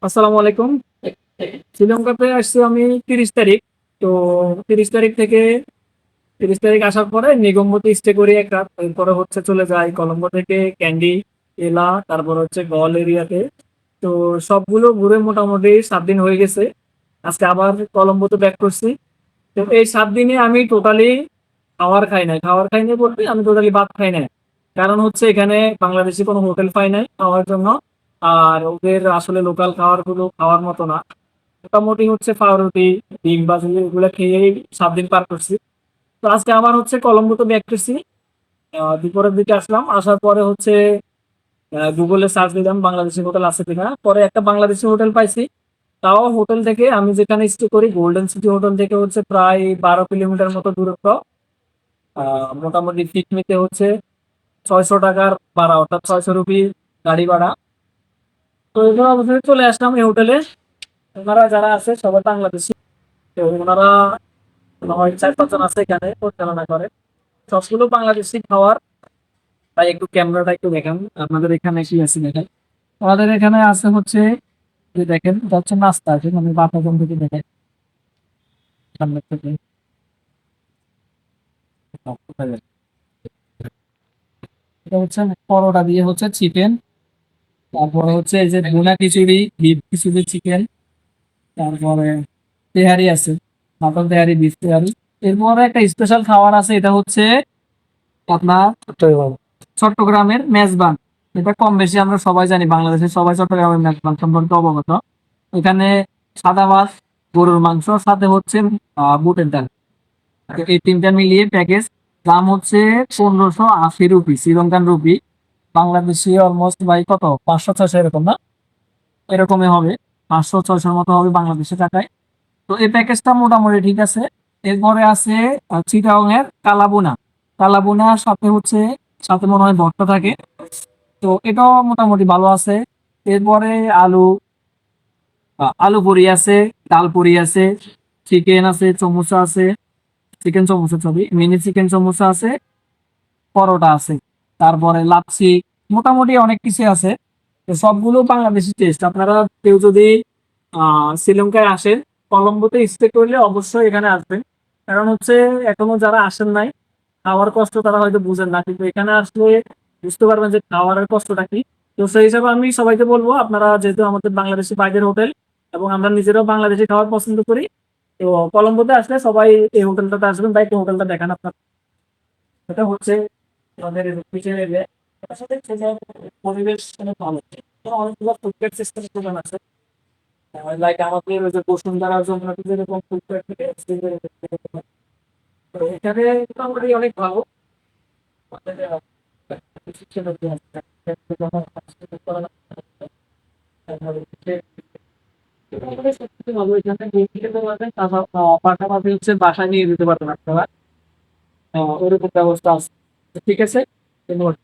আসসালামু আলাইকুম। শ্রীলঙ্কাতে আসছি আমি 30 তারিখ। তো 30 তারিখ থেকে 30 তারিখ আসার পরে নিগমবোতে স্টে করি এক রাত। এরপরে হচ্ছে চলে যাই কলম্বো থেকে ক্যান্ডি, এলা, তারপর হচ্ছে গল এরিয়াতে। তো সবগুলো ঘুরে মোটামুটি 7 দিন হয়ে গেছে। আজকে আবার কলম্বোতে ব্যাক করছি। তো এই 7 দিনে আমি টোটালি খাবার খাই নাই বলতে আমি টোটালি ভাত খাই নাই। কারণ হচ্ছে এখানে বাংলাদেশি কোনো হোটেল পাই নাই খাওয়ার জন্য। আর ওদের আসলে লোকাল খাবার গুলো খাওয়ার মতো না। মোটামুটি হচ্ছে পাউরুটি, ডিম ভাজি এগুলো খেয়েই 7 দিন পার করছি। তো আজকে আবার হচ্ছে কলম্বোতে ব্যাক করছি। দুপুরের দিকে আসলাম, আসার পরে হচ্ছে গুগলে সার্চ দিলাম বাংলাদেশি হোটেল আছে কিনা, পরে একটা বাংলাদেশি হোটেল পাইছি। তাও হোটেল থেকে আমি যেখানে স্টে করি গোল্ডেন সিটি হোটেল থেকে হচ্ছে প্রায় 12 কিলোমিটার মতো দূরত্ব। মোটামুটি পিকনিকে হচ্ছে 600 টাকার ভাড়া, অর্থাৎ 600 রুপি গাড়ি ভাড়া। তো এগুলো অবশ্যই চলে আসলাম এই হোটেলে। ওনারা যারা আছে সবাই বাংলাদেশি। তো ওনারা মনে হয় 4-5 জন আছে এখানে পরিচালনা করে, সবগুলো বাংলাদেশি খাওয়ার। তাই একটু ক্যামেরাটা একটু দেখান আপনাদের এখানে কি আছে দেখেন। আমাদের এখানে আছে হচ্ছে যে দেখেন এটা হচ্ছে নাস্তা আছে, মানে বাতাগন থেকে দেখেন সামনে থেকে। এটা হচ্ছে পরোটা দিয়ে হচ্ছে চিকেন, তারপরে হচ্ছে এই যে ভুনা খিচুড়ি, বিফ খিচুড়ি চিকেন, তারপরে তেহারি আছে, মাটন তেহারি, বিফ তেহারি। এরপরে একটা স্পেশাল খাবার আছে, এটা হচ্ছে আপনার চট্টগ্রামের মেজবান। এটা কম বেশি আমরা সবাই জানি, বাংলাদেশের সবাই চট্টগ্রামের মেজবান সম্পর্কে অবগত। এখানে সাদা মাছ, গরুর মাংস, সাথে হচ্ছে বুটের ডাল। তো এই তিনটা মিলিয়ে প্যাকেজ দাম হচ্ছে 1580 rupee, Sri Lankan rupee. Bangladeshi almost ভাই কত, 500-600 এরকম না, এরকমই হবে। 500-600 মতো হবে বাংলাদেশি টাকায়। তো এই প্যাকেজটা মোটামুটি ঠিক আছে। এরপরে আছে চিটাগং এর কালাবুনা। কালাবুনার সাথে হচ্ছে সাথে মনে হয় ভর্তা থাকে। তো এটাও মোটামুটি ভালো আছে। এরপরে আলু আলু পুরি আছে, ডাল পুরি আছে, চিকেন আছে, সমোসা আছে, chicken samosa sorry mini chicken samosa আছে, পরোটা আছে, তারপরে লাচ্ছি, মোটামুটি অনেক কিছু আছে। তো সবগুলো বাংলাদেশি টেস্ট। আপনারা কেউ যদি শ্রীলঙ্কায় আসেন, কলম্বোতে স্টে করলে অবশ্যই এখানে আসবেন। কারণ হচ্ছে এখনো যারা আসেন নাই, খাওয়ার কষ্ট তারা হয়তো বুঝেন না, কিন্তু এখানে আসলে বুঝতে পারবেন যে খাওয়ারের কষ্টটা কি। তো সেই হিসাবে আমি সবাইকে বলবো, আপনারা যেহেতু আমাদের বাংলাদেশি বাইরের হোটেল এবং আমরা নিজেরাও বাংলাদেশি খাবার পছন্দ করি, তো কলম্বোতে আসলে সবাই এই হোটেলটাতে আসবেন। তাই একটু হোটেলটা দেখান আপনার। এটা হচ্ছে আমাদের পিছনে এরিয়া। তার সাথে পরিবেশ অনেক ভালো। তো অনেকগুলো ফুডট্রাক সিস্টেম দোকান আছে, লাইক আমাদের ওই যে বসুন্ধরা যমুনাতে যেরকম ফুডট্রাক থেকে তো এখানে মোটামুটি অনেক ভালো। আমাদের, শিক্ষা আছে। তারপরে মোটামুটি সবকিছু ভালো। এখানে গেম খেলতে পারবেন, পাশাপাশি হচ্ছে বাসায় নিয়ে যেতে পারবেন আপনারা। ওরকম ব্যবস্থা আছে। ঠিক আছে, ধন্যবাদ।